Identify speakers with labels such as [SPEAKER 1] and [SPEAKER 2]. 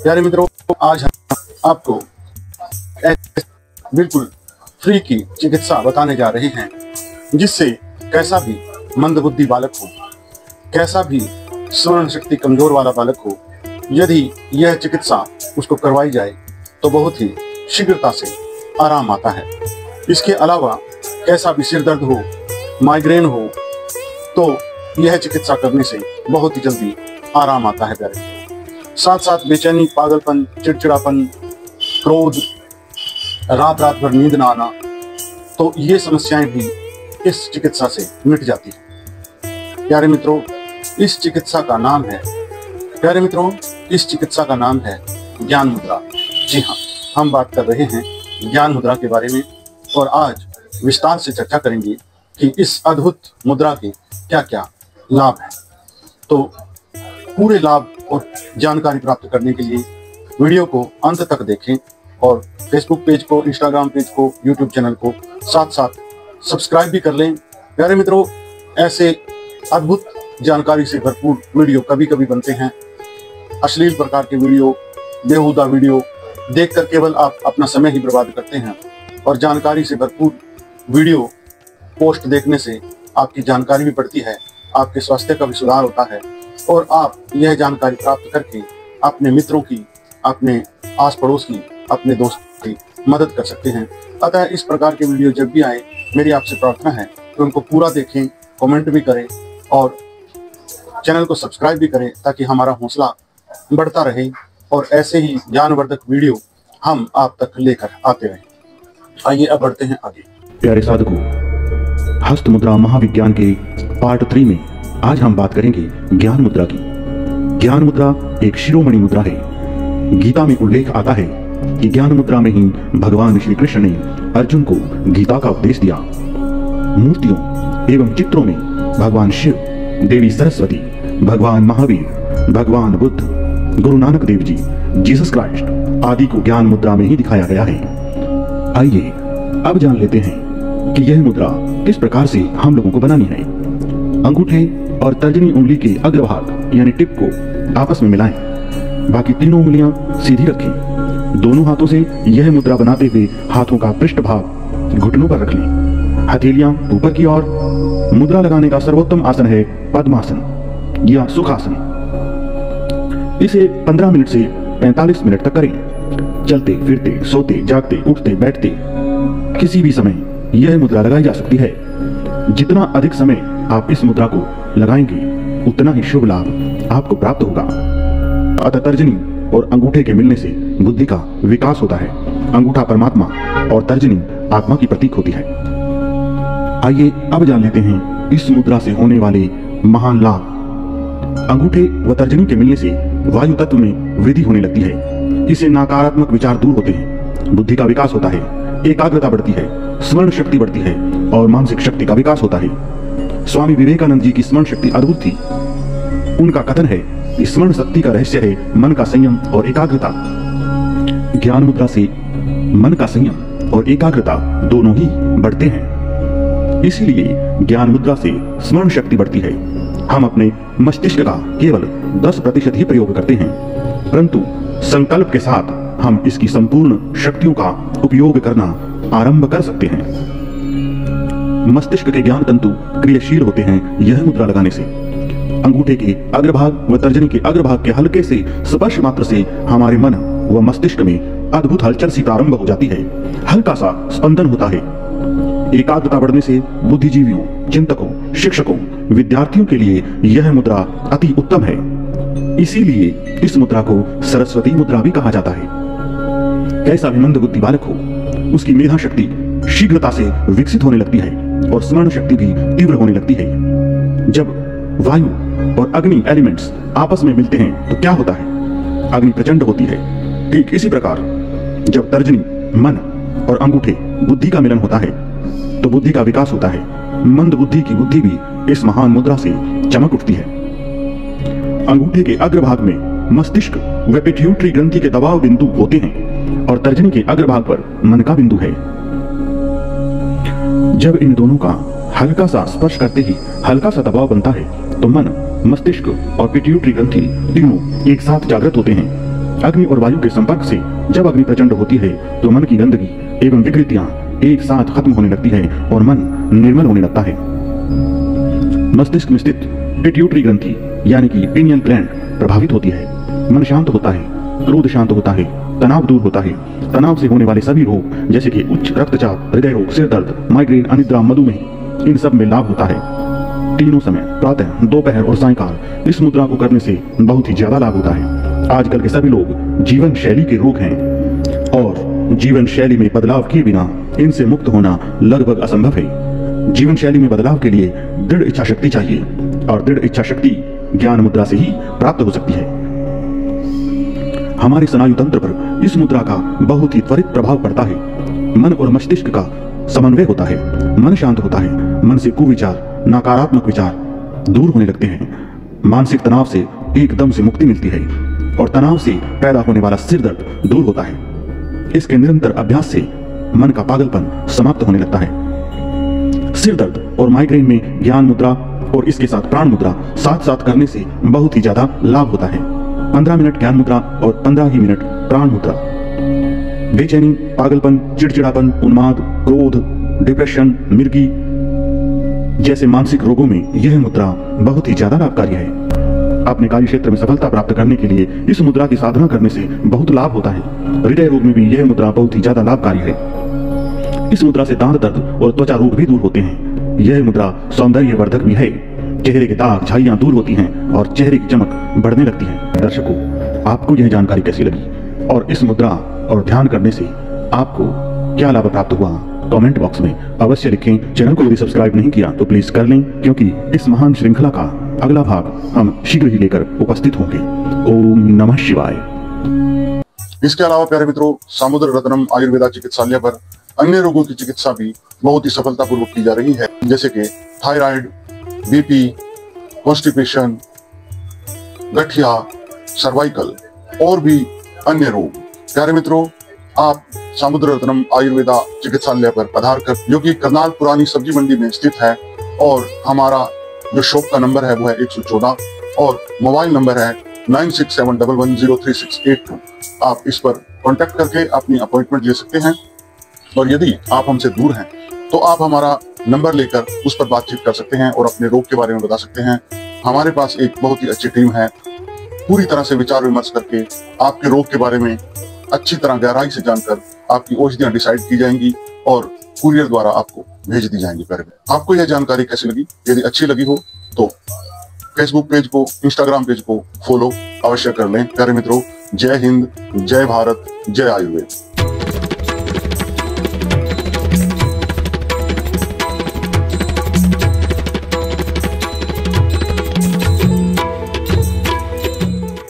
[SPEAKER 1] प्यारे मित्रों, आज हम आपको बिल्कुल फ्री की चिकित्सा बताने जा रहे हैं, जिससे कैसा भी मंदबुद्धि बालक हो, कैसा भी स्मरण शक्ति कमजोर वाला बालक हो, यदि यह चिकित्सा उसको करवाई जाए तो बहुत ही शीघ्रता से आराम आता है। इसके अलावा कैसा भी सिर दर्द हो, माइग्रेन हो, तो यह चिकित्सा करने से बहुत ही जल्दी आराम आता है प्यारे। साथ साथ बेचैनी, पागलपन, चिड़चिड़ापन, क्रोध, रात रात भर नींद ना आना, तो ये समस्याएं भी इस चिकित्सा से मिट जाती है। प्यारे मित्रों, इस चिकित्सा का नाम है ज्ञान मुद्रा। जी हाँ, हम बात कर रहे हैं ज्ञान मुद्रा के बारे में, और आज विस्तार से चर्चा करेंगे कि इस अद्भुत मुद्रा के क्या क्या लाभ हैं। तो पूरे लाभ और जानकारी प्राप्त करने के लिए वीडियो को अंत तक देखें और फेसबुक पेज को, इंस्टाग्राम पेज को, यूट्यूब चैनल को साथ साथ सब्सक्राइब भी कर लें। प्यारे मित्रों, ऐसे अद्भुत जानकारी से भरपूर वीडियो कभी कभी बनते हैं। अश्लील प्रकार के वीडियो, बेहुदा वीडियो देखकर केवल आप अपना समय ही बर्बाद करते हैं, और जानकारी से भरपूर वीडियो पोस्ट देखने से आपकी जानकारी भी बढ़ती है, आपके स्वास्थ्य का भी सुधार होता है, और आप यह जानकारी प्राप्त करके अपने मित्रों की, अपने आस पड़ोस की, अपने दोस्तों की मदद कर सकते हैं। अतः इस प्रकार के वीडियो जब भी आए, मेरी आपसे प्रार्थना है कि उनको पूरा देखें, कमेंट भी करें और चैनल को सब्सक्राइब भी करें, ताकि हमारा हौसला बढ़ता रहे और ऐसे ही ज्ञानवर्धक वीडियो हम आप तक लेकर आते रहें। आइए अब बढ़ते हैं आगे।
[SPEAKER 2] प्यारे साधकों, हस्त मुद्रा महाविज्ञान के पार्ट 3 में आज हम बात करेंगे ज्ञान मुद्रा की। ज्ञान मुद्रा एक शिरोमणि मुद्रा है। गीता में उल्लेख आता है कि ज्ञान मुद्रा में ही भगवान श्री कृष्ण ने अर्जुन को गीता का उपदेश दिया। मूर्तियों एवं चित्रों में भगवान शिव, देवी सरस्वती, भगवान महावीर, भगवान बुद्ध, गुरु नानक देव जी, जीसस क्राइस्ट आदि को ज्ञान मुद्रा में ही दिखाया गया है। आइए अब जान लेते हैं कि यह मुद्रा किस प्रकार से हम लोगों को बनानी है। अंगूठे और तर्जनी उंगली के अग्रभाग यानी टिप को आपस में मिलाएं। बाकी तीनों उंगलियां सीधी रखें। दोनों हाथों से यह मुद्रा बनाते हुए हाथों का पृष्ठ भाग घुटनों पर रख लें। हथेलियां ऊपर की ओर। मुद्रा लगाने का सर्वोत्तम आसन है पद्मासन या सुखासन। इसे 15 मिनट से 45 मिनट तक करें। चलते फिरते, सोते जागते, उठते बैठते किसी भी समय यह मुद्रा लगाई जा सकती है। जितना अधिक समय आप इस मुद्रा को लगाएंगे, उतना ही शुभ लाभ आपको प्राप्त होगा। अतः तर्जनी और अंगूठे के मिलने से बुद्धि का विकास होता है। अंगूठा परमात्मा और तर्जनी आत्मा की प्रतीक होती है। आइए अब जान लेते हैं इस मुद्रा से होने वाले महान लाभ। अंगूठे व तर्जनी के मिलने से वायु तत्व में वृद्धि होने लगती है। इससे नकारात्मक विचार दूर होते हैं, बुद्धि का विकास होता है, एकाग्रता बढ़ती है, स्मरण शक्ति बढ़ती है और मानसिक शक्ति का विकास होता है। स्वामी विवेकानंद जी की स्मरण शक्ति अद्भुत थी। उनका कथन है कि स्मरण शक्ति का रहस्य है मन का संयम और एकाग्रता। ज्ञान मुद्रा से मन का संयम और एकाग्रता दोनों ही बढ़ते हैं। इसीलिए ज्ञान मुद्रा से स्मरण शक्ति बढ़ती है। हम अपने मस्तिष्क का केवल 10% ही प्रयोग करते हैं, परंतु संकल्प के साथ हम इसकी संपूर्ण शक्तियों का उपयोग करना आरंभ कर सकते हैं। मस्तिष्क के ज्ञान तंतु क्रियाशील होते हैं यह मुद्रा लगाने से। अंगूठे के अग्रभाग व तर्जनी के अग्रभाग के हल्के से स्पर्श मात्र से हमारे मन व मस्तिष्क में अद्भुत हलचल सी प्रारंभ हो जाती है। हल्का सा स्पंदन होता है। एकाग्रता बढ़ने से बुद्धिजीवियों, चिंतकों, शिक्षकों, विद्यार्थियों के लिए यह मुद्रा अति उत्तम है। इसीलिए इस मुद्रा को सरस्वती मुद्रा भी कहा जाता है। कैसा भी मंदबुद्धि बालक हो, उसकी मेधा शक्ति शीघ्रता से विकसित होने लगती है और स्मरण शक्ति भी तीव्र होने लगती है। जब वायु और अग्नि एलिमेंट्स आपस में मिलते हैं तो क्या होता है? अग्नि प्रचंड होती है। ठीक इसी प्रकार जब तर्जनी, मन और अंगूठे बुद्धि का मिलन होता है तो बुद्धि का विकास होता है। मंद बुद्धि की बुद्धि भी इस महान मुद्रा से चमक उठती है। अंगूठे के अग्रभाग में मस्तिष्क व पिट्यूटरी ग्रंथि के दबाव बिंदु होते हैं और तर्जनी के अग्रभाग पर मन का बिंदु है। जब इन दोनों का हल्का सा स्पर्श करते ही हल्का सा दबाव बनता है तो मन, मस्तिष्क और पिट्यूटरी ग्रंथि तीनों एक साथ जागृत होते हैं। अग्नि और वायु के संपर्क से जब अग्नि प्रचंड होती है तो मन की गंदगी एवं विकृतियां एक साथ खत्म होने लगती है और मन निर्मल होने लगता है। मस्तिष्क में स्थित पिट्यूटरी ग्रंथि यानी कि पीनियल ग्लैंड प्रभावित होती है। मन शांत होता है, क्रोध शांत होता है, तनाव दूर होता है। तनाव से होने वाले सभी रोग जैसे कि उच्च रक्तचाप, हृदय रोग, सिर दर्द, माइग्रेन, अनिद्रा, मधुमेह, इन सब में लाभ होता है। तीनों समय प्रातः, दोपहर और सायंकाल इस मुद्रा को करने से बहुत ही ज्यादा लाभ होता है। आजकल के सभी लोग जीवन शैली के रोग हैं और जीवन शैली में बदलाव किए बिना इनसे मुक्त होना लगभग असंभव है। जीवन शैली में बदलाव के लिए दृढ़ इच्छा शक्ति चाहिए और दृढ़ इच्छा शक्ति ज्ञान मुद्रा से ही प्राप्त हो सकती है। हमारे स्नायु तंत्र पर इस मुद्रा का बहुत ही त्वरित प्रभाव पड़ता है। मन और मस्तिष्क का समन्वय होता है, मन शांत होता है, मन से कुविचार, नकारात्मक विचार दूर होने लगते हैं। मानसिक तनाव से एकदम से मुक्ति मिलती है और तनाव से पैदा होने वाला सिर दर्द दूर होता है। इसके निरंतर अभ्यास से मन का पागलपन समाप्त होने लगता है। सिर दर्द और माइग्रेन में ज्ञान मुद्रा और इसके साथ प्राण मुद्रा साथ साथ करने से बहुत ही ज्यादा लाभ होता है। 15 मिनट ज्ञान मुद्रा और 15 ही मिनट प्राण मुद्रा। बेचैनी, पागलपन, चिड़चिड़ापन, उन्माद, क्रोध, डिप्रेशन, मिर्गी जैसे मानसिक रोगों में यह मुद्रा बहुत ही ज्यादा लाभकारी है। अपने कार्य क्षेत्र में सफलता प्राप्त करने के लिए इस मुद्रा की साधना करने से बहुत लाभ होता है। हृदय रोग में भी यह मुद्रा बहुत ही ज्यादा लाभकारी है। इस मुद्रा से दांत दर्द और त्वचा रोग भी दूर होते हैं। यह मुद्रा सौंदर्य वर्धक भी है। चेहरे के दाग, झाइयां दूर होती हैं और चेहरे की चमक बढ़ने लगती है। दर्शकों, आपको यह जानकारी कैसी लगी और इस मुद्रा और ध्यान करने से आपको क्या लाभ प्राप्त हुआ, कमेंट बॉक्स में अवश्य लिखें। चैनल को यदि सब्सक्राइब नहीं किया तो प्लीज कर लें, क्योंकि इस महान श्रृंखला का अगला भाग हम शीघ्र ही लेकर उपस्थित होंगे। ओम नमः शिवाय।
[SPEAKER 1] इसके अलावा प्यारे मित्रों, समुद्र रत्नम आयुर्वेदा चिकित्सालय पर अन्य रोगों की चिकित्सा भी बहुत ही सफलतापूर्वक की जा रही है, जैसे कि थायराइड, बीपी, कॉन्स्टिपेशन, गठिया, सर्वाइकल और भी अन्य रोग। प्यारे मित्रों, आप समुद्र रत्नम आयुर्वेदा चिकित्सालय पर पधार कर, जो कि करनाल पुरानी सब्जी मंडी में स्थित है, और हमारा जो शॉप का नंबर है वो है 114 और मोबाइल नंबर है 9671110362। आप इस पर कांटेक्ट करके अपनी अपॉइंटमेंट ले सकते हैं। और यदि आप हमसे दूर हैं तो आप हमारा नंबर लेकर उस पर बातचीत कर सकते हैं और अपने रोग के बारे में बता सकते हैं। हमारे पास एक बहुत ही अच्छी टीम है, पूरी तरह से विचार विमर्श करके आपके रोग के बारे में अच्छी तरह गहराई से जानकर आपकी औषधियां डिसाइड की जाएंगी और कुरियर द्वारा आपको भेज दी जाएंगी। आपको यह जानकारी कैसी लगी? यदि अच्छी लगी हो तो फेसबुक पेज को, इंस्टाग्राम पेज को फॉलो अवश्य कर लें। प्यारे मित्रों, जय हिंद, जय भारत, जय आयुर्वेद।